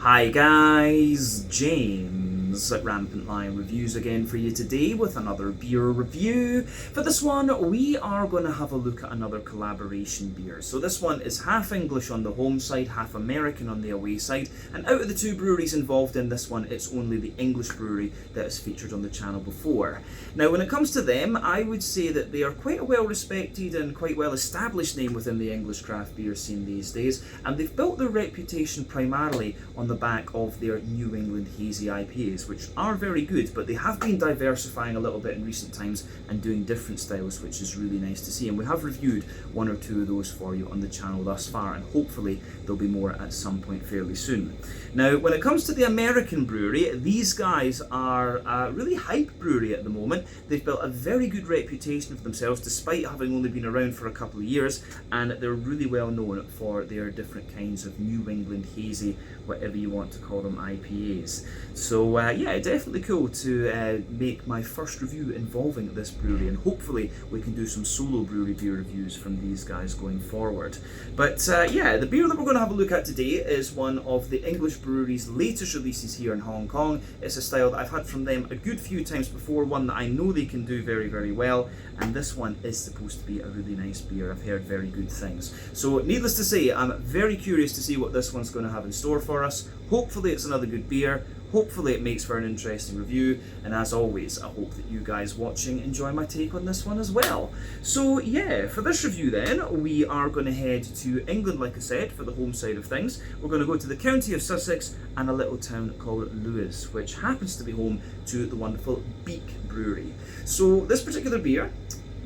Hi guys, James at Rampant Lion Reviews again for you today with another beer review. For this one, we are going to have a look at another collaboration beer. So this one is half English on the home side, half American on the away side, and out of the two breweries involved in this one, it's only the English brewery that has featured on the channel before. Now when it comes to them, I would say that they are quite a well respected and quite well established name within the English craft beer scene these days, and they've built their reputation primarily on the back of their New England hazy IPAs, which are very good, but they have been diversifying a little bit in recent times and doing different styles, which is really nice to see. And we have reviewed one or two of those for you on the channel thus far, and hopefully there'll be more at some point fairly soon. Now, when it comes to the American brewery, these guys are a really hype brewery at the moment. They've built a very good reputation for themselves despite having only been around for a couple of years, and they're really well known for their different kinds of New England hazy, whatever you want to call them, IPAs. So yeah, definitely cool to make my first review involving this brewery, and hopefully we can do some solo brewery beer reviews from these guys going forward. But yeah, the beer that we're going to have a look at today is one of the English brewery's latest releases here in Hong Kong. It's a style that I've had from them a good few times before, one that I know they can do very, very well, and this one is supposed to be a really nice beer. I've heard very good things. So needless to say, I'm very curious to see what this one's going to have in store for us. Hopefully it's another good beer. Hopefully it makes for an interesting review, and as always, I hope that you guys watching enjoy my take on this one as well. So yeah, for this review then, we are going to head to England, like I said, for the home side of things. We're going to go to the county of Sussex and a little town called Lewes, which happens to be home to the wonderful Beak Brewery. So this particular beer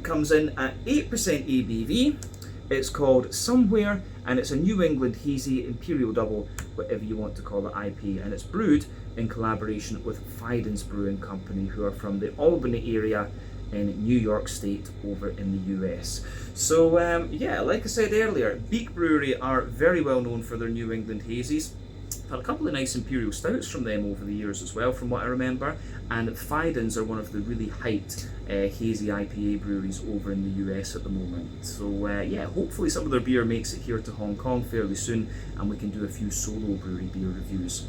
comes in at 8% ABV. It's called Somewhere, and it's a New England hazy imperial double, whatever you want to call it, IP, and it's brewed in collaboration with Fidens Brewing Company, who are from the Albany area in New York State over in the US. So yeah, like I said earlier, Beak Brewery are very well known for their New England hazies. I've had a couple of nice imperial stouts from them over the years as well, from what I remember, and Fidens are one of the really hyped hazy IPA breweries over in the US at the moment. So yeah, hopefully some of their beer makes it here to Hong Kong fairly soon, and we can do a few solo brewery beer reviews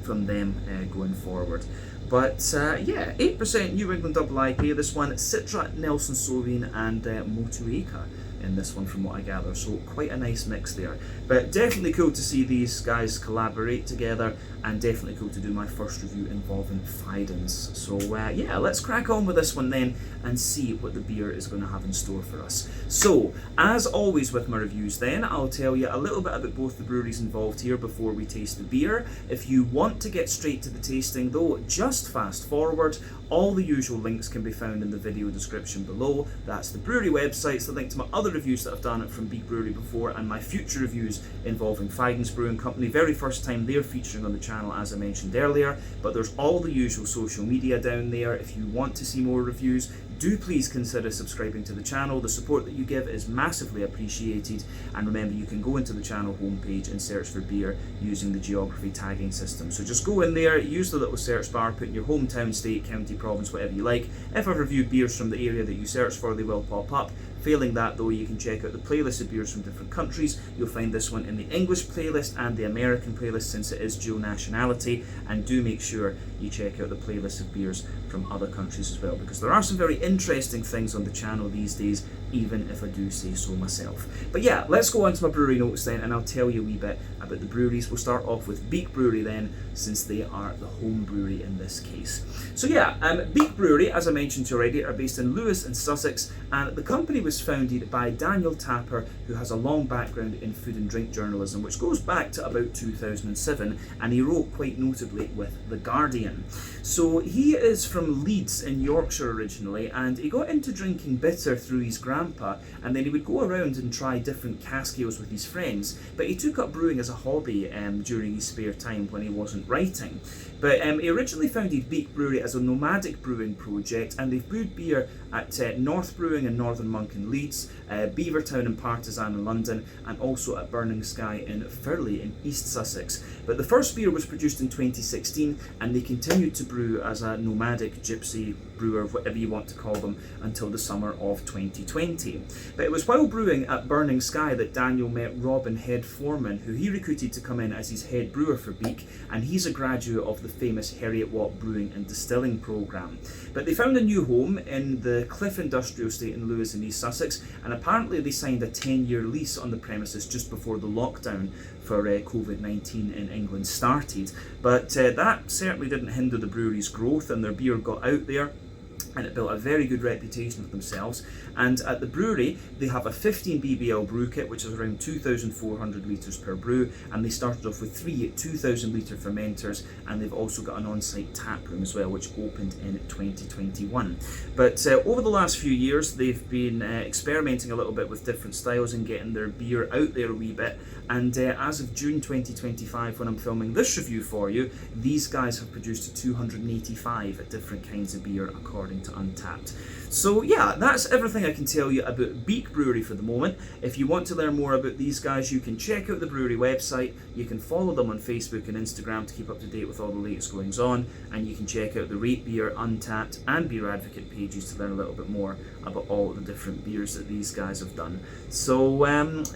from them going forward. But yeah, 8% New England double IPA, this one, Citra, Nelson Sauvin and Motueka in this one from what I gather, so quite a nice mix there. But definitely cool to see these guys collaborate together, and definitely cool to do my first review involving Fidens. So yeah, let's crack on with this one then and see what the beer is going to have in store for us. So, as always with my reviews then, I'll tell you a little bit about both the breweries involved here before we taste the beer. If you want to get straight to the tasting though, just fast forward. All the usual links can be found in the video description below. That's the brewery websites, the link to my other reviews that I've done from Beak Brewery before, and my future reviews involving Fidens Brewing Company. Very first time they're featuring on the channel, as I mentioned earlier. But there's all the usual social media down there. If you want to see more reviews, do please consider subscribing to the channel. The support that you give is massively appreciated, and remember, you can go into the channel homepage and search for beer using the geography tagging system. So just go in there, use the little search bar, put in your hometown, state, county, province, whatever you like. If I've reviewed beers from the area that you search for, they will pop up. Failing that though, you can check out the playlist of beers from different countries. You'll find this one in the English playlist and the American playlist, since it is dual nationality, and do make sure you check out the playlist of beers from other countries as well, because there are some very interesting things on the channel these days, even if I do say so myself. But yeah, let's go on to my brewery notes then, and I'll tell you a wee bit about the breweries. We'll start off with Beak Brewery then, since they are the home brewery in this case. So yeah, Beak Brewery, as I mentioned already, are based in Lewes in Sussex, and the company was founded by Daniel Tapper, who has a long background in food and drink journalism, which goes back to about 2007, and he wrote quite notably with The Guardian. So he is from Leeds in Yorkshire originally, and he got into drinking bitter through his grandpa, and then he would go around and try different cask ales with his friends, but he took up brewing as a hobby during his spare time when he wasn't writing. But he originally founded Beak Brewery as a nomadic brewing project, and they've brewed beer at North Brewing in Northern Monk in Leeds, Beavertown and Partisan in London, and also at Burning Sky in Firley in East Sussex. But the first beer was produced in 2016, and they continued to brew as a nomadic gypsy brewer, whatever you want to call them, until the summer of 2020. But it was while brewing at Burning Sky that Daniel met Robin Head Foreman, who he recruited to come in as his head brewer for Beak, and he's a graduate of the famous Heriot-Watt Brewing and Distilling programme. But they found a new home in the Cliff Industrial Estate in Lewes in East Sussex, and apparently they signed a 10-year lease on the premises just before the lockdown for COVID-19 in England started. But that certainly didn't hinder the brewery's growth, and their beer got out there, and it built a very good reputation for themselves. And at the brewery, they have a 15 BBL brew kit, which is around 2,400 litres per brew, and they started off with 3 2,000 litre fermenters, and they've also got an on-site tap room as well, which opened in 2021. But over the last few years, they've been experimenting a little bit with different styles and getting their beer out there a wee bit. And as of June 2025, when I'm filming this review for you, these guys have produced 285 different kinds of beer according to Untappd. So yeah, that's everything I can tell you about Beak Brewery for the moment. If you want to learn more about these guys, you can check out the brewery website, you can follow them on Facebook and Instagram to keep up to date with all the latest goings on, and you can check out the Rate Beer, Untappd and Beer Advocate pages to learn a little bit more about all the different beers that these guys have done. So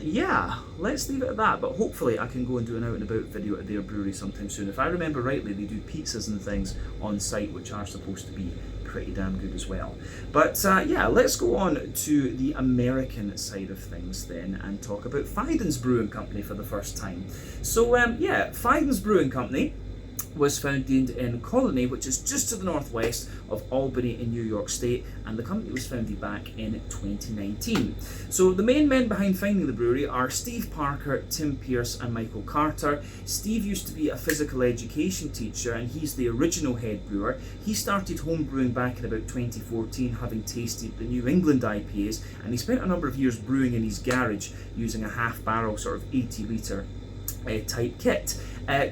yeah, let's leave it at that, but hopefully I can go and do an out and about video at their brewery sometime soon. If I remember rightly, they do pizzas and things on site, which are supposed to be pretty damn good as well. But yeah, let's go on to the American side of things then and talk about Fidens Brewing Company for the first time. So yeah, Fidens Brewing Company was founded in Colony, which is just to the northwest of Albany in New York State, and the company was founded back in 2019. So the main men behind founding the brewery are Steve Parker, Tim Pierce and Michael Carter. Steve used to be a physical education teacher, and he's the original head brewer. He started home brewing back in about 2014, having tasted the New England IPAs, and he spent a number of years brewing in his garage using a half barrel sort of 80 litre type kit.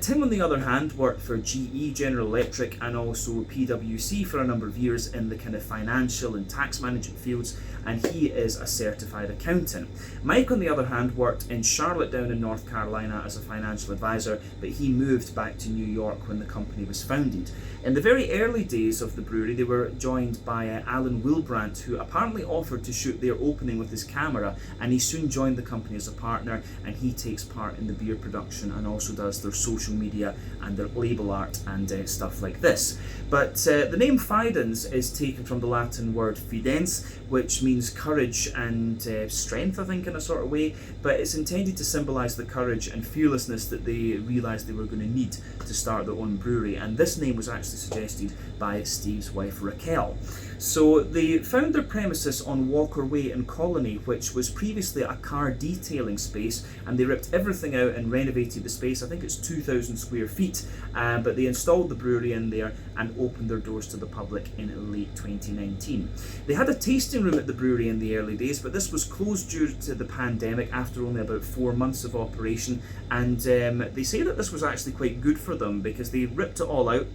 Tim, on the other hand, worked for GE, General Electric, and also PwC for a number of years in the kind of financial and tax management fields, and he is a certified accountant. Mike, on the other hand, worked in Charlotte down in North Carolina as a financial advisor, but he moved back to New York when the company was founded. In the very early days of the brewery, they were joined by Alan Wilbrandt, who apparently offered to shoot their opening with his camera, and he soon joined the company as a partner, and he takes part in the beer production and also does their social media and their label art and stuff like this. But the name Fidens is taken from the Latin word fidens, which means courage and strength, I think, in a sort of way, but it's intended to symbolise the courage and fearlessness that they realised they were going to need to start their own brewery, and this name was actually suggested by Steve's wife Raquel. So they found their premises on Walker Way in Colony, which was previously a car detailing space, and they ripped everything out and renovated the space. I think it's 2,000 square feet, but they installed the brewery in there and opened their doors to the public in late 2019. They had a tasting room at the brewery in the early days, but this was closed due to the pandemic after only about 4 months of operation, and they say that this was actually quite good for them because they ripped it all out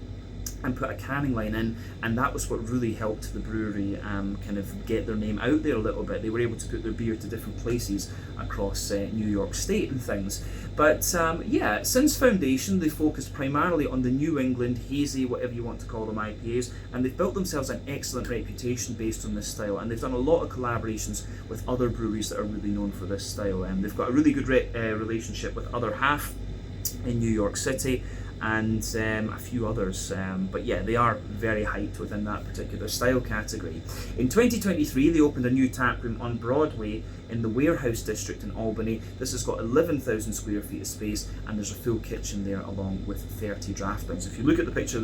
and put a canning line in, and that was what really helped the brewery kind of get their name out there a little bit. They were able to put their beer to different places across New York State and things. But yeah, since foundation, they focused primarily on the New England hazy, whatever you want to call them, IPAs, and they've built themselves an excellent reputation based on this style, and they've done a lot of collaborations with other breweries that are really known for this style, and they've got a really good relationship with Other Half in New York City, and a few others, but yeah, they are very hyped within that particular style category. In 2023, they opened a new tap room on Broadway in the Warehouse District in Albany. This has got 11,000 square feet of space, and there's a full kitchen there along with 30 draft bins. If you look at the picture of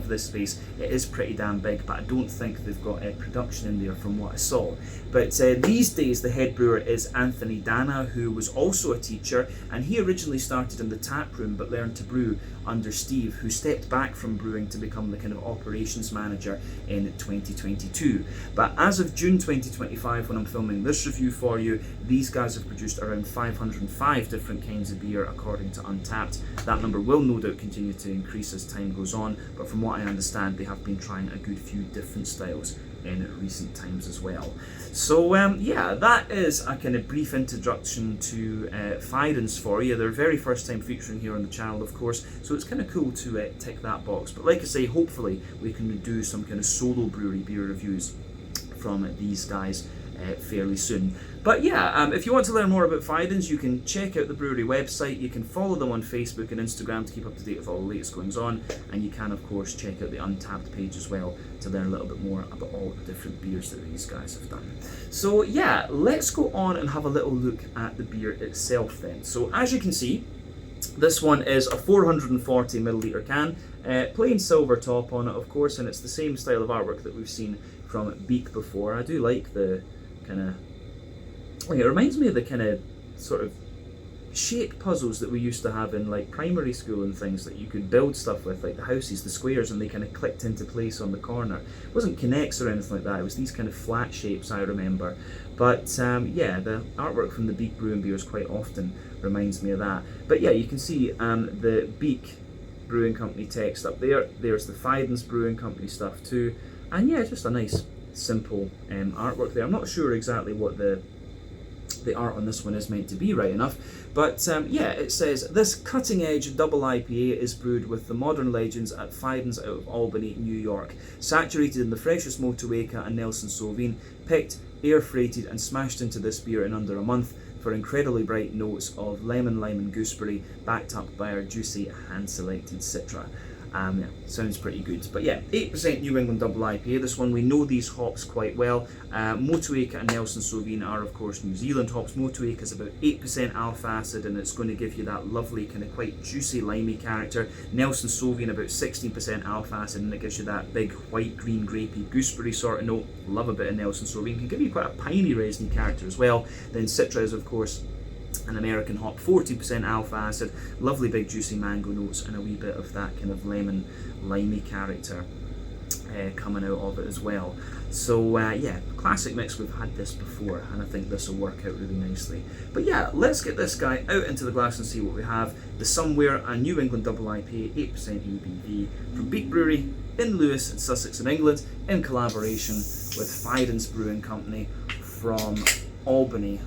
this space, it is pretty damn big, but I don't think they've got production in there from what I saw. But these days, the head brewer is Anthony Dana, who was also a teacher, and he originally started in the tap room but learned to brew under Steve, who stepped back from brewing to become the kind of operations manager in 2022. But as of June 2025, when I'm filming this review for you, these guys have produced around 505 different kinds of beer according to Untappd. That number will no doubt continue to increase as time goes on, but from what I understand, they have been trying a good few different styles in recent times as well. So yeah, that is a kind of brief introduction to Fidens for you. Their very first time featuring here on the channel, of course, so it's kind of cool to tick that box. But like I say, hopefully we can do some kind of solo brewery beer reviews from these guys fairly soon. But yeah, if you want to learn more about Fidens, you can check out the brewery website, you can follow them on Facebook and Instagram to keep up to date with all the latest goings on, and you can of course check out the Untappd page as well to learn a little bit more about all the different beers that these guys have done. So yeah, let's go on and have a little look at the beer itself then. So as you can see, this one is a 440 milliliter can, plain silver top on it of course, and it's the same style of artwork that we've seen from Beak before. I do like the kind of, it reminds me of the kind of sort of shape puzzles that we used to have in like primary school and things that you could build stuff with, like the houses, the squares, and they kind of clicked into place on the corner. It wasn't connects or anything like that, it was these kind of flat shapes I remember. But yeah, the artwork from the Beak Brewing beers quite often reminds me of that. But yeah, you can see the Beak Brewing Company text up there. There's the Fidens Brewing Company stuff too. And yeah, just a nice simple artwork there. I'm not sure exactly what the art on this one is meant to be, right enough, but yeah, it says this cutting edge double IPA is brewed with the modern legends at Fidens out of Albany, New York, saturated in the freshest Motueka and Nelson Sauvin, picked, air freighted and smashed into this beer in under a month for incredibly bright notes of lemon, lime and gooseberry, backed up by our juicy hand selected citra. Yeah, sounds pretty good. But yeah, 8% New England Double IPA. This one, we know these hops quite well. Motueka and Nelson Sauvin are of course New Zealand hops. Motueka is about 8% alpha acid and it's going to give you that lovely kind of quite juicy limey character. Nelson Sauvin about 16% alpha acid and it gives you that big white green grapey gooseberry sort of note. Love a bit of Nelson Sauvin. Can give you quite a piney resiny character as well. Then citra is of course an American hop, 14% alpha acid, lovely big juicy mango notes and a wee bit of that kind of lemon limey character coming out of it as well. So yeah, classic mix. We've had this before and I think this will work out really nicely. But yeah, let's get this guy out into the glass and see what we have. The Somewhere, a New England Double IPA, 8% ABV from Beak Brewery in Lewes in Sussex in England, in collaboration with Fidens Brewing Company from Albany,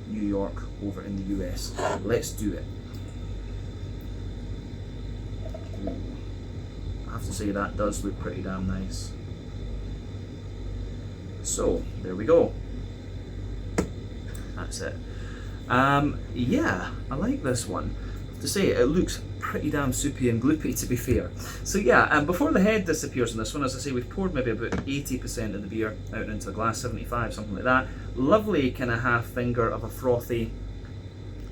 New York, over in the US. Let's do it. Ooh. I have to say that does look pretty damn nice. So there we go. That's it. Yeah, I like this one. I have to say it looks pretty damn soupy and gloopy, to be fair. So yeah, before the head disappears in this one, as I say, we've poured maybe about 80% of the beer out into the glass, 75, something like that. Lovely kind of half finger of a frothy,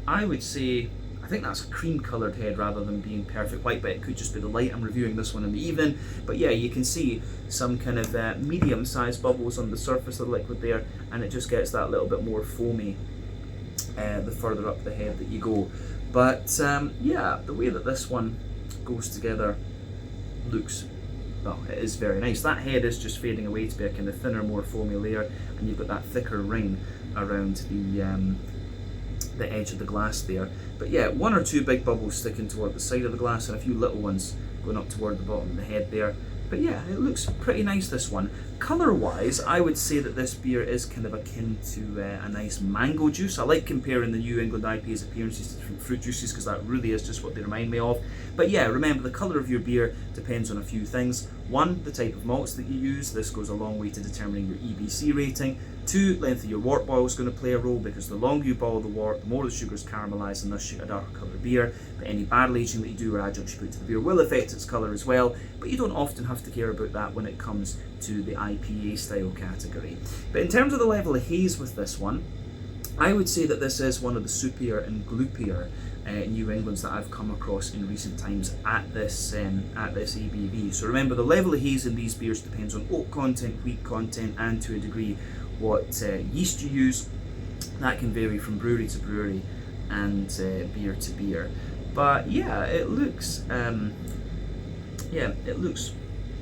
I would say, I think that's a cream coloured head rather than being perfect white, but it could just be the light. I'm reviewing this one in the evening. But yeah, you can see some kind of medium sized bubbles on the surface of the liquid there, and it just gets that little bit more foamy the further up the head that you go. But yeah, the way that this one goes together looks, well, it is very nice. That head is just fading away to be a kind of thinner, more foamy layer, and you've got that thicker ring around the edge of the glass there. But yeah, one or two big bubbles sticking toward the side of the glass and a few little ones going up toward the bottom of the head there. But yeah, it looks pretty nice, this one. Colour wise, I would say that this beer is kind of akin to a nice mango juice. I like comparing the New England IPA's appearances to different fruit juices because that really is just what they remind me of. But yeah, remember the colour of your beer depends on a few things. One, the type of malts that you use. This goes a long way to determining your EBC rating. Two, length of your wort boil is going to play a role because the longer you boil the wort, the more the sugar's caramelised and thus you get a darker coloured beer. But any barrel aging that you do or adjuncts you put to the beer will affect its colour as well. But you don't often have to care about that when it comes to the IPA style category. But in terms of the level of haze with this one, I would say that this is one of the soupier and gloopier New Englands that I've come across in recent times at this ABV. So remember, the level of haze in these beers depends on oak content, wheat content, and to a degree what yeast you use. That can vary from brewery to brewery and beer to beer. But yeah, it looks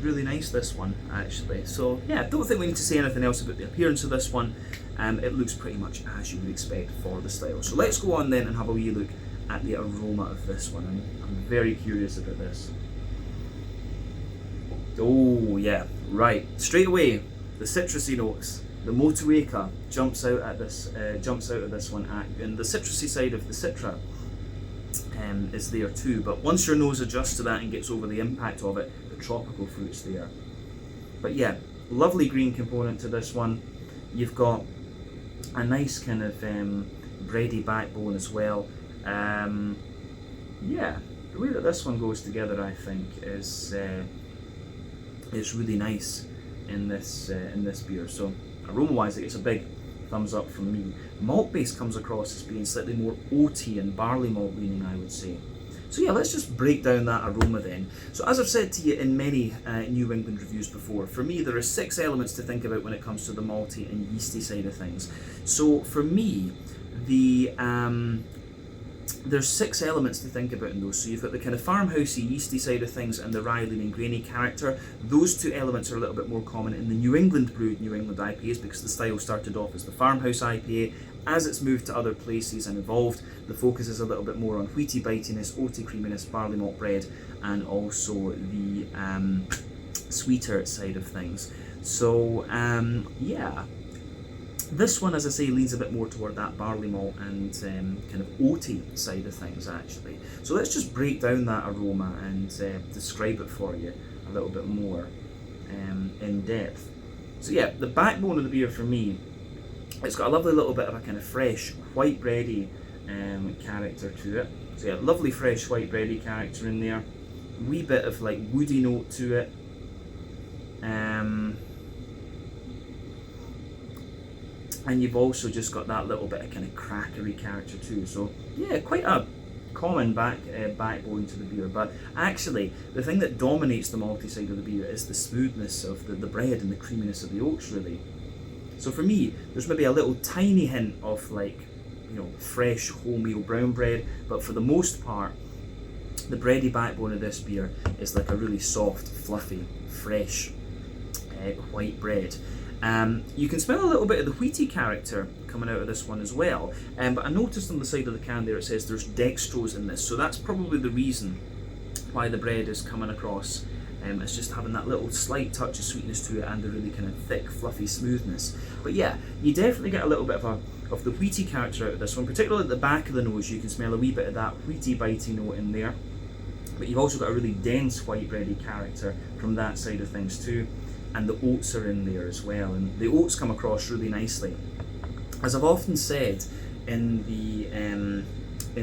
really nice, this one, actually. So yeah, don't think we need to say anything else about the appearance of this one. It looks pretty much as you would expect for the style. So let's go on then and have a wee look at the aroma of this one. I'm very curious about this. Oh yeah, right, straight away, the citrusy notes, the Motueka jumps out of this one at you, and the citrusy side of the Citra is there too. But once your nose adjusts to that and gets over the impact of it, the tropical fruit's there. But yeah, lovely green component to this one. You've got a nice kind of bready backbone as well. Yeah, the way that this one goes together, I think, is really nice in this beer. So aroma-wise, it gets a big thumbs up from me. Malt base comes across as being slightly more oaty and barley malt leaning, I would say. So yeah, let's just break down that aroma then. So as I've said to you in many New England reviews before, for me there are 6 elements to think about when it comes to the malty and yeasty side of things. So for me, there's 6 elements to think about in those. So you've got the kind of farmhousey, yeasty side of things and the rye leaning grainy character. Those 2 elements are a little bit more common in the New England brewed New England IPAs because the style started off as the farmhouse IPA. As it's moved to other places and evolved, the focus is a little bit more on wheaty bitiness, oaty creaminess, barley malt bread, and also the sweeter side of things. So yeah, this one, as I say, leans a bit more toward that barley malt and kind of oaty side of things actually. So let's just break down that aroma and describe it for you a little bit more in depth. So yeah, the backbone of the beer for me, it's got a lovely little bit of a kind of fresh, white bready character to it. So yeah, lovely fresh white bready character in there. Wee bit of like woody note to it. And you've also just got that little bit of kind of crackery character too. So yeah, quite a common backbone to the beer. But actually, the thing that dominates the malty side of the beer is the smoothness of the bread and the creaminess of the oats, really. So for me, there's maybe a little tiny hint of like, you know, fresh wholemeal brown bread, but for the most part, the bready backbone of this beer is like a really soft, fluffy, fresh white bread. You can smell a little bit of the wheaty character coming out of this one as well, but I noticed on the side of the can there it says there's dextrose in this, so that's probably the reason why the bread is coming across. It's just having that little slight touch of sweetness to it and the really kind of thick, fluffy smoothness. But yeah, you definitely get a little bit of the wheaty character out of this one, particularly at the back of the nose. You can smell a wee bit of that wheaty, bitey note in there. But you've also got a really dense white bready character from that side of things too. And the oats are in there as well, and the oats come across really nicely. As I've often said in the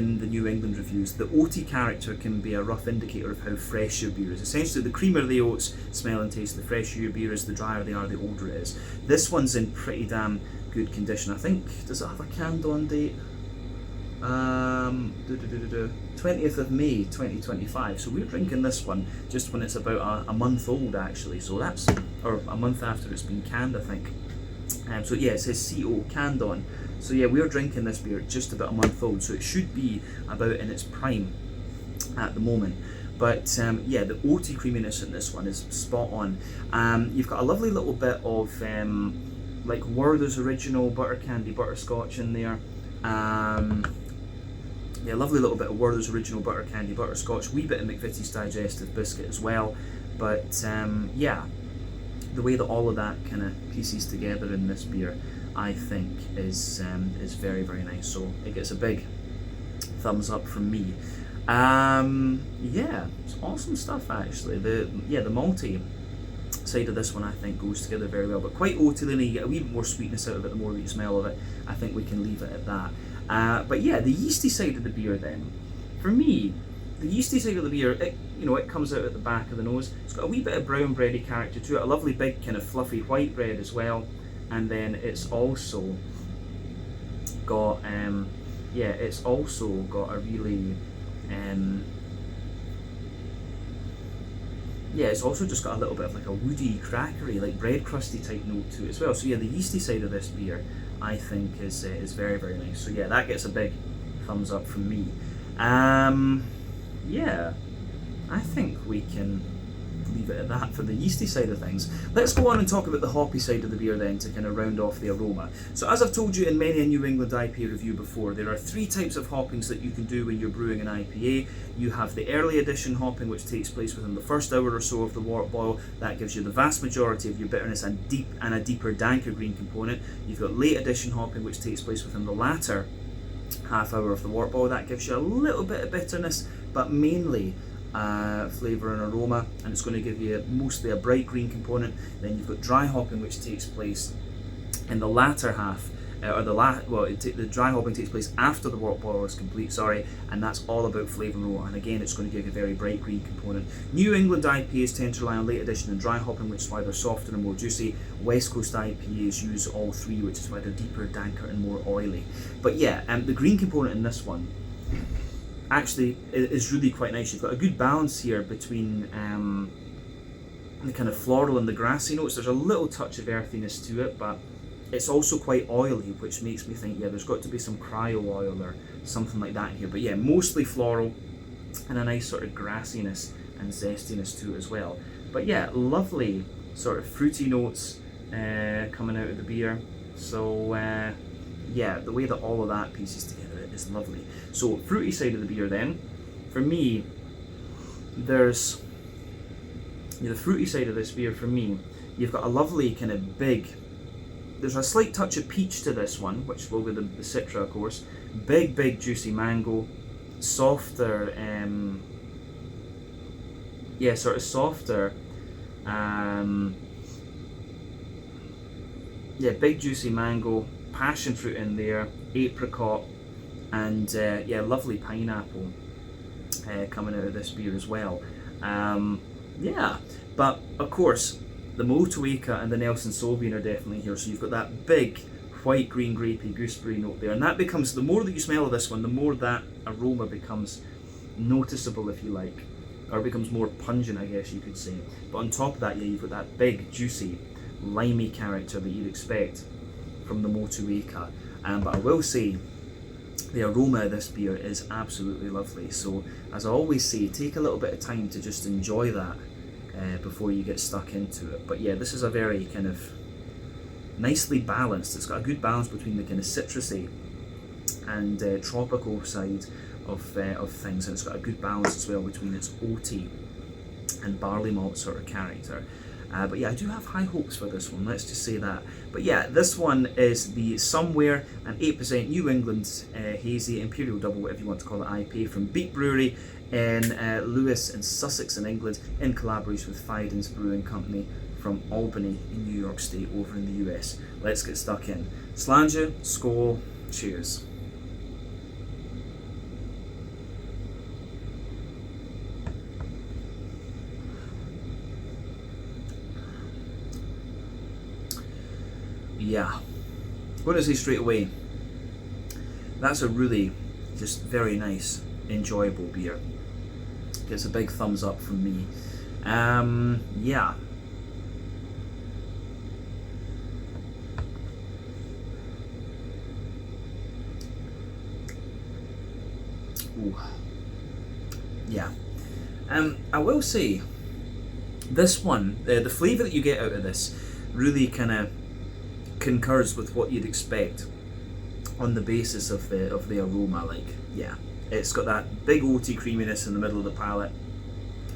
New England reviews, the oaty character can be a rough indicator of how fresh your beer is. Essentially, the creamier the oats smell and taste, the fresher your beer is, the drier they are, the older it is. This one's in pretty damn good condition. I think, does it have a canned on date? 20th of May 2025, so we're drinking this one just when it's about a month old actually, so that's, or a month after it's been canned I think. So yeah, it says CO, canned on, so yeah, we're drinking this beer just about a month old, so it should be about in its prime at the moment. But yeah, the oaty creaminess in this one is spot on. You've got a lovely little bit of like Werther's Original butter candy butterscotch in there. Yeah, lovely little bit of Werther's Original butter candy butterscotch, wee bit of McVitie's Digestive biscuit as well. But yeah, the way that all of that kind of pieces together in this beer, I think is very, very nice. So it gets a big thumbs up from me. Yeah, it's awesome stuff actually. The malty side of this one I think goes together very well, but quite oaty, you get a wee bit more sweetness out of it the more that you smell of it. I think we can leave it at that. But yeah, the yeasty side of the beer then, for me, the yeasty side of the beer, it comes out at the back of the nose. It's got a wee bit of brown bready character to it, a lovely big kind of fluffy white bread as well, and then it's also got a really yeah, it's also just got a little bit of like a woody, crackery, like bread crusty type note to it as well. So yeah, the yeasty side of this beer I think is very, very nice. So yeah, that gets a big thumbs up from me. Yeah, I think we can leave it at that for the yeasty side of things. Let's go on and talk about the hoppy side of the beer then to kind of round off the aroma. So as I've told you in many a New England IPA review before, there are 3 types of hoppings that you can do when you're brewing an IPA. You have the early edition hopping, which takes place within the first hour or so of the wort boil. That gives you the vast majority of your bitterness and a deeper, danker green component. You've got late edition hopping, which takes place within the latter half hour of the wort boil. That gives you a little bit of bitterness, but mainly flavour and aroma, and it's going to give you mostly a bright green component. Then you've got dry hopping, which takes place in the latter half, the dry hopping takes place after the wort boil is complete, and that's all about flavour and aroma, and again it's going to give you a very bright green component. New England IPAs tend to rely on late edition and dry hopping, which is why they're softer and more juicy. West Coast IPAs use all 3, which is why they're deeper, danker and more oily. But yeah, the green component in this one actually is really quite nice. You've got a good balance here between the kind of floral and the grassy notes. There's a little touch of earthiness to it, but it's also quite oily, which makes me think, yeah, there's got to be some cryo oil or something like that in here. But yeah, mostly floral and a nice sort of grassiness and zestiness to it as well. But yeah, lovely sort of fruity notes coming out of the beer. So yeah, the way that all of that pieces together is lovely. So fruity side of the beer then, for me, there's the fruity side of this beer. For me, you've got a lovely kind of there's a slight touch of peach to this one, which will be the Citra, of course. Big juicy mango, softer, sort of softer, big juicy mango, passion fruit in there, apricot, and lovely pineapple coming out of this beer as well. But of course, the Motueka and the Nelson Sauvignon are definitely here. So you've got that big white, green, grapey, gooseberry note there, and that becomes, the more that you smell of this one, the more that aroma becomes noticeable, if you like, or becomes more pungent, I guess you could say. But on top of that, yeah, you've got that big, juicy, limey character that you'd expect from the Motueka. But I will say, the aroma of this beer is absolutely lovely. So as I always say, take a little bit of time to just enjoy that before you get stuck into it. But yeah, this is a very kind of nicely balanced. It's got a good balance between the kind of citrusy and tropical side of things, and it's got a good balance as well between its oaty and barley malt sort of character. But yeah, I do have high hopes for this one, let's just say that. But yeah, this one is the Somewhere, an 8% New England Hazy Imperial Double, whatever you want to call it, IPA from Beak Brewery in Lewes in Sussex in England, in collaboration with Fidens Brewing Company from Albany in New York State over in the US. Let's get stuck in. Slàinte, skål, cheers. Yeah, I'm going to say straight away, that's a really just very nice, enjoyable beer. Gets a big thumbs up from me. Yeah. Ooh. Yeah. I will say, this one, the flavour that you get out of this really kind of concurs with what you'd expect on the basis of the aroma. Like, yeah, it's got that big oaty creaminess in the middle of the palate,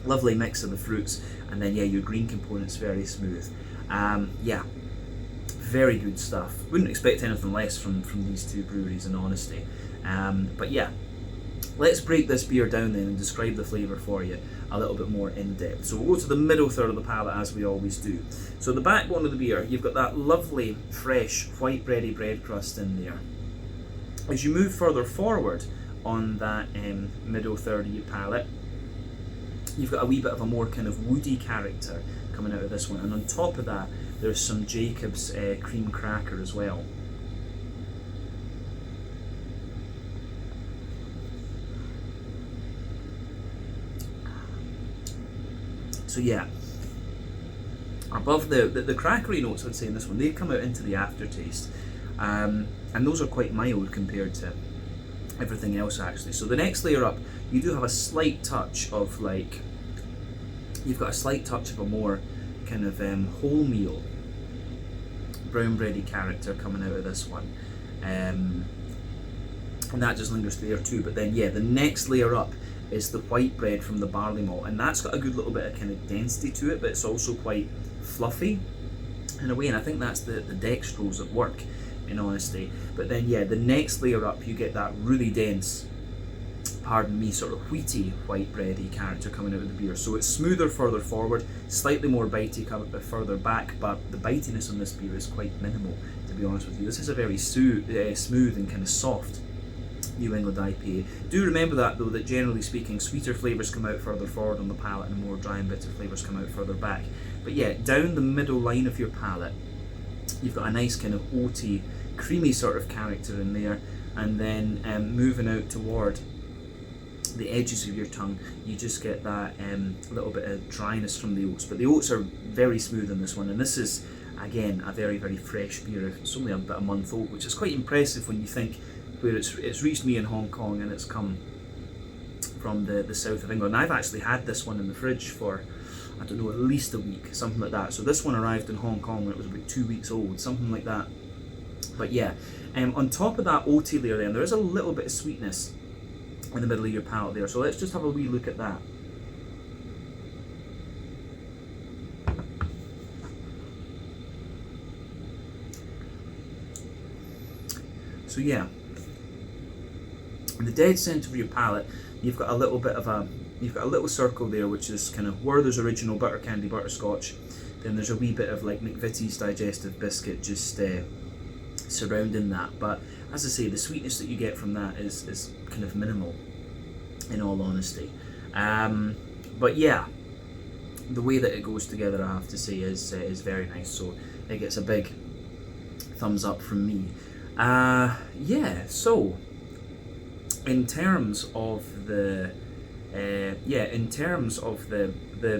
lovely mix of the fruits, and then yeah, your green component's very smooth. Yeah, very good stuff. Wouldn't expect anything less from these two breweries, in honesty. But yeah, let's break this beer down then and describe the flavour for you a little bit more in depth. So we'll go to the middle third of the palate, as we always do. So the backbone of the beer, you've got that lovely, fresh, white bready bread crust in there. As you move further forward on that middle third of your palate, you've got a wee bit of a more kind of woody character coming out of this one. And on top of that, there's some Jacob's cream cracker as well. So yeah, above the crackery notes, I'd say in this one, they come out into the aftertaste, and those are quite mild compared to everything else actually. So the next layer up, you do have a slight touch of like you've got a slight touch of a more kind of wholemeal brown bready character coming out of this one, and that just lingers there too. But then yeah, the next layer up is the white bread from the barley malt, and that's got a good little bit of kind of density to it, but it's also quite fluffy in a way, and I think that's the dextrose at work, in honesty. But then yeah, the next layer up you get that really dense, pardon me, sort of wheaty white bready character coming out of the beer. So it's smoother further forward, slightly more bitey coming a bit further back, but the bitiness on this beer is quite minimal, to be honest with you. This is a very smooth and kind of soft New England IPA. Do remember that though, that generally speaking, sweeter flavours come out further forward on the palate and more dry and bitter flavours come out further back. But yeah, down the middle line of your palate, you've got a nice kind of oaty, creamy sort of character in there, and then moving out toward the edges of your tongue, you just get that little bit of dryness from the oats. But the oats are very smooth in this one, and this is, again, a very, very fresh beer. It's only about a month old, which is quite impressive when you think where it's reached me in Hong Kong and it's come from the south of England. And I've actually had this one in the fridge for, I don't know, at least a week, something like that. So this one arrived in Hong Kong when it was about 2 weeks old, something like that. But yeah, on top of that oaty layer then, there is a little bit of sweetness in the middle of your palate there. So let's just have a wee look at that. So yeah, in the dead centre of your palate, you've got a little bit of you've got a little circle there, which is kind of where there's original butter candy butterscotch. Then there's a wee bit of like McVitie's digestive biscuit just surrounding that. But as I say, the sweetness that you get from that is kind of minimal, in all honesty. But yeah, the way that it goes together, I have to say, is very nice. So it gets a big thumbs up from me. Yeah, so in terms of the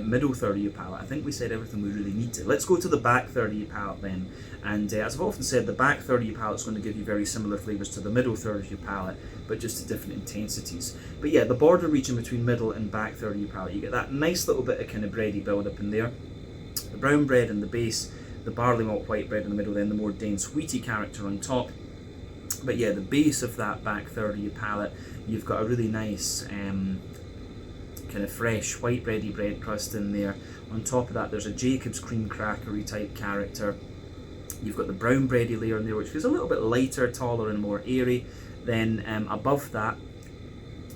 middle third of your palate, I think we said everything we really need to. Let's go to the back third of your palate then. And as I've often said, the back third of your palate is going to give you very similar flavours to the middle third of your palate, but just at different intensities. But yeah, the border region between middle and back third of your palate, you get that nice little bit of kind of bready build up in there. The brown bread in the base, the barley malt white bread in the middle, then the more dense wheaty character on top. But yeah, the base of that back third of your palate, you've got a really nice kind of fresh white bready bread crust in there. On top of that, there's a Jacob's cream crackery type character. You've got the brown bready layer in there, which feels a little bit lighter, taller and more airy. Then above that,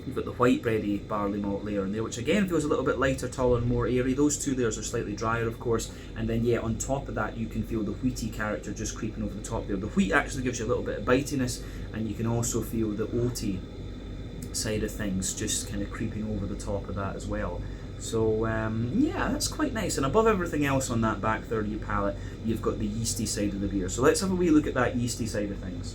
you've got the white bready barley malt layer in there, which again feels a little bit lighter, taller and more airy. Those two layers are slightly drier, of course. And then yeah, on top of that, you can feel the wheaty character just creeping over the top there. The wheat actually gives you a little bit of bitiness, and you can also feel the oaty side of things just kind of creeping over the top of that as well. So yeah, that's quite nice. And above everything else on that back third of your palate, you've got the yeasty side of the beer. So let's have a wee look at that yeasty side of things.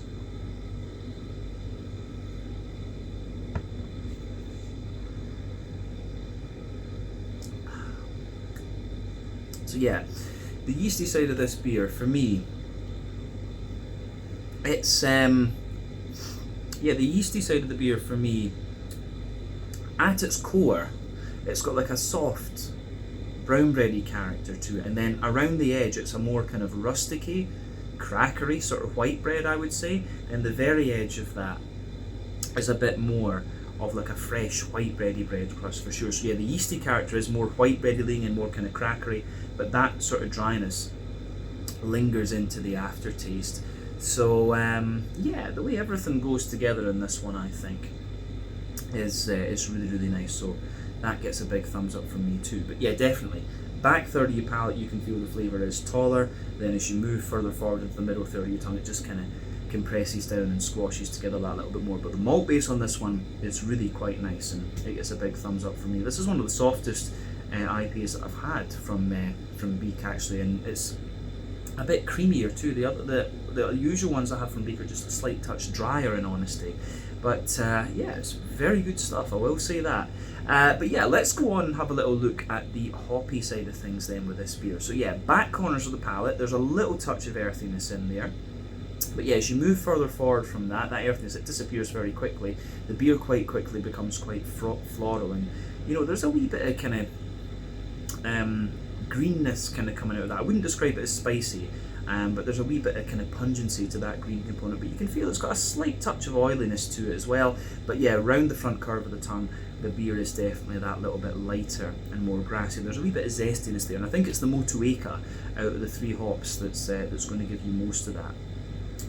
So yeah, the yeasty side of this beer, for me, it's yeah, the yeasty side of the beer for me, at its core, it's got like a soft brown bready character to it, and then around the edge it's a more kind of rusticy, crackery sort of white bread, I would say, and the very edge of that is a bit more of like a fresh white bready bread crust for sure. So yeah, the yeasty character is more white bready leaning and more kind of crackery, but that sort of dryness lingers into the aftertaste. So yeah, the way everything goes together in this one, I think, is really, really nice. So that gets a big thumbs up from me too. But yeah, definitely, back third of your palate, you can feel the flavour is taller. Then as you move further forward into the middle third of your tongue, it just kind of compresses down and squashes together that little bit more. But the malt base on this one is really quite nice, and it gets a big thumbs up from me. This is one of the softest IPAs that I've had from Beak actually, and it's a bit creamier too. The usual ones I have from Beak are just a slight touch drier in honesty. But yeah, it's very good stuff, I will say that. But yeah, let's go on and have a little look at the hoppy side of things then with this beer. So yeah, back corners of the palate, there's a little touch of earthiness in there. But yeah, as you move further forward from that earthiness, it disappears very quickly. The beer quite quickly becomes quite floral, and you know, there's a wee bit of kind of greenness kind of coming out of that. I wouldn't describe it as spicy, but there's a wee bit of kind of pungency to that green component, but you can feel it's got a slight touch of oiliness to it as well. But yeah, round the front curve of the tongue, the beer is definitely that little bit lighter and more grassy. There's a wee bit of zestiness there, and I think it's the Motueka out of the 3 hops that's going to give you most of that.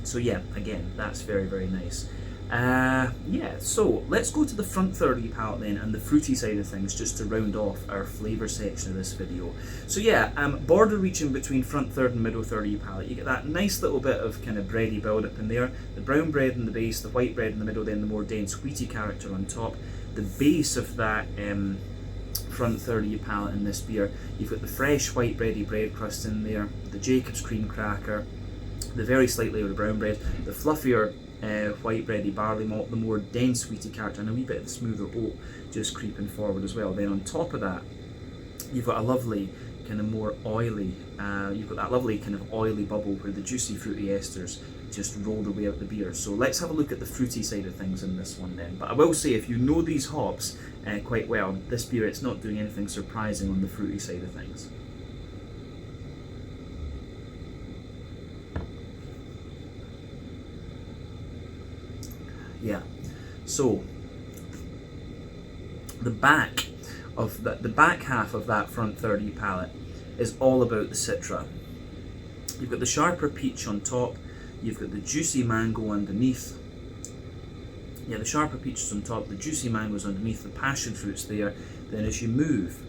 So yeah, again, that's very, very nice. Yeah, so let's go to the front third of your palate then, and the fruity side of things, just to round off our flavour section of this video. So yeah, border region between front third and middle third of your palate, you get that nice little bit of kind of bready build up in there, the brown bread in the base, the white bread in the middle, then the more dense wheaty character on top. The base of that front third of your palate in this beer, you've got the fresh white bready bread crust in there, the Jacob's cream cracker, the very slight layer of brown bread, the fluffier white bready barley malt, the more dense wheaty character, and a wee bit of the smoother oat just creeping forward as well. Then on top of that, you've got a lovely kind of more oily, you've got that lovely kind of oily bubble where the juicy fruity esters just roll their way out the beer. So let's have a look at the fruity side of things in this one then. But I will say, if you know these hops quite well, this beer, it's not doing anything surprising on the fruity side of things. Yeah, so the back half of that front third of your palate is all about the citra. You've got the sharper peach on top, you've got the juicy mango underneath. Yeah, the sharper peach is on top, the juicy mangoes underneath, the passion fruits there. Then as you move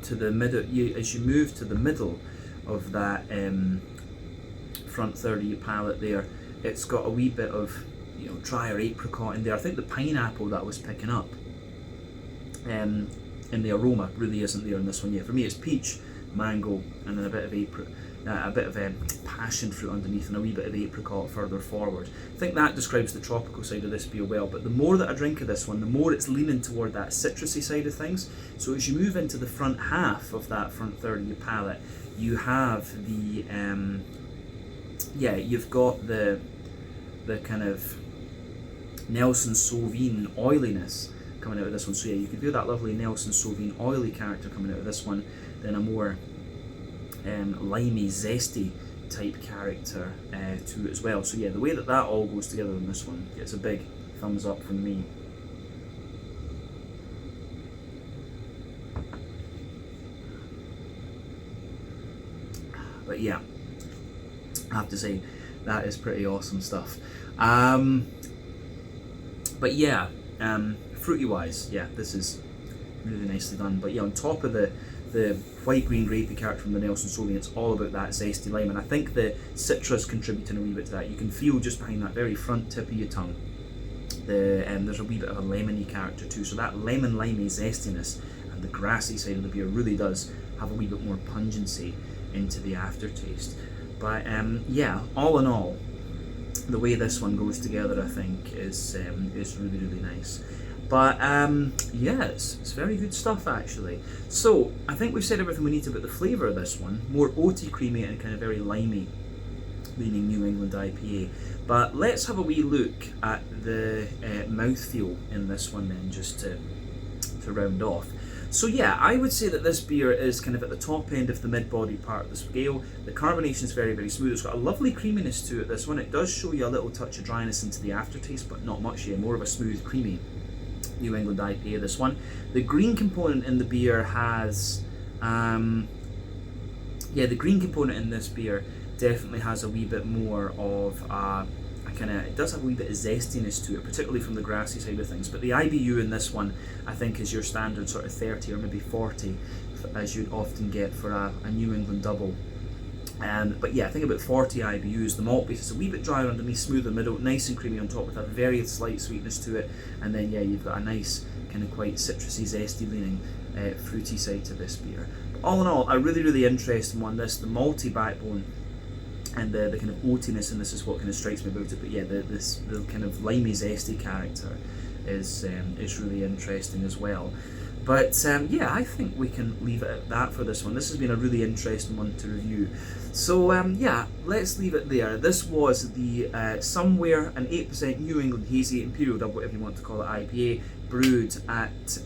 to the middle of that front third of your palate there, it's got a wee bit of drier apricot in there. I think the pineapple that I was picking up in the aroma really isn't there in this one yet. For me, it's peach, mango, and then a bit of passion fruit underneath, and a wee bit of apricot further forward. I think that describes the tropical side of this beer well. But the more that I drink of this one, the more it's leaning toward that citrusy side of things. So as you move into the front half of that front third of your palate, you have the you've got the kind of Nelson Sauvin oiliness coming out of this one. So yeah, you can feel that lovely Nelson Sauvin oily character coming out of this one, then a more limey, zesty type character to it as well. So yeah, the way that all goes together in this one gets a big thumbs up from me. But yeah, I have to say, that is pretty awesome stuff. But yeah, fruity wise, yeah, this is really nicely done. But yeah, on top of the white green grapey character from the Nelson Sauvin, it's all about that zesty lime, and I think the citrus contributing a wee bit to that. You can feel just behind that very front tip of your tongue, there's a wee bit of a lemony character too. So that lemon limey zestiness and the grassy side of the beer really does have a wee bit more pungency into the aftertaste. But yeah, all in all, the way this one goes together, I think, is really, really nice. But yeah, it's very good stuff actually. So I think we've said everything we need to about the flavour of this one. More oaty, creamy, and kind of very limey leaning New England IPA. But let's have a wee look at the mouthfeel in this one then, just to round off. So yeah, I would say that this beer is kind of at the top end of the mid-body part of the scale. The carbonation is very, very smooth. It's got a lovely creaminess to it, this one. It does show you a little touch of dryness into the aftertaste, but not much yet. More of a smooth, creamy New England IPA, this one. The green component in the beer has... the green component in this beer definitely has a wee bit more of it does have a wee bit of zestiness to it, particularly from the grassy side of things. But the IBU in this one, I think, is your standard sort of 30 or maybe 40, as you'd often get for a New England double. But yeah, I think about 40 IBUs. The malt base is a wee bit drier underneath, smooth in the middle, nice and creamy on top with a very slight sweetness to it. And then yeah, you've got a nice kind of quite citrusy, zesty leaning fruity side to this beer. But all in all, a really, really interesting one. The malty backbone and the kind of oatiness in this is what kind of strikes me about it. But yeah, the kind of limey, zesty character is really interesting as well. But yeah, I think we can leave it at that for this one. This has been a really interesting one to review. So yeah, let's leave it there. This was the Somewhere, an 8% New England Hazy Imperial Double, whatever you want to call it, IPA. brewed at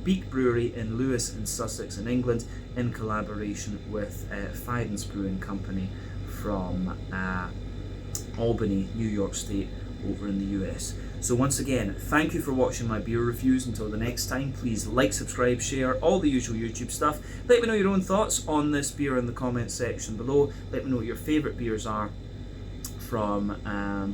Beak Brewery in Lewes in Sussex in England in collaboration with Fidens Brewing Company from Albany, New York State, over in the US. So once again, thank you for watching my beer reviews. Until the next time, please like, subscribe, share, all the usual YouTube stuff. Let me know your own thoughts on this beer in the comments section below. Let me know what your favourite beers are from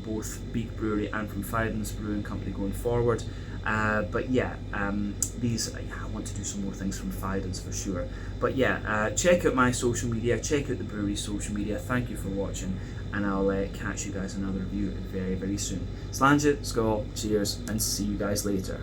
both Beak Brewery and from Fidens Brewing Company going forward. But yeah, I want to do some more things from Fidens for sure. But yeah, check out my social media, check out the brewery's social media. Thank you for watching, and I'll catch you guys in another review very, very soon. Slàinte, skål, cheers, and see you guys later.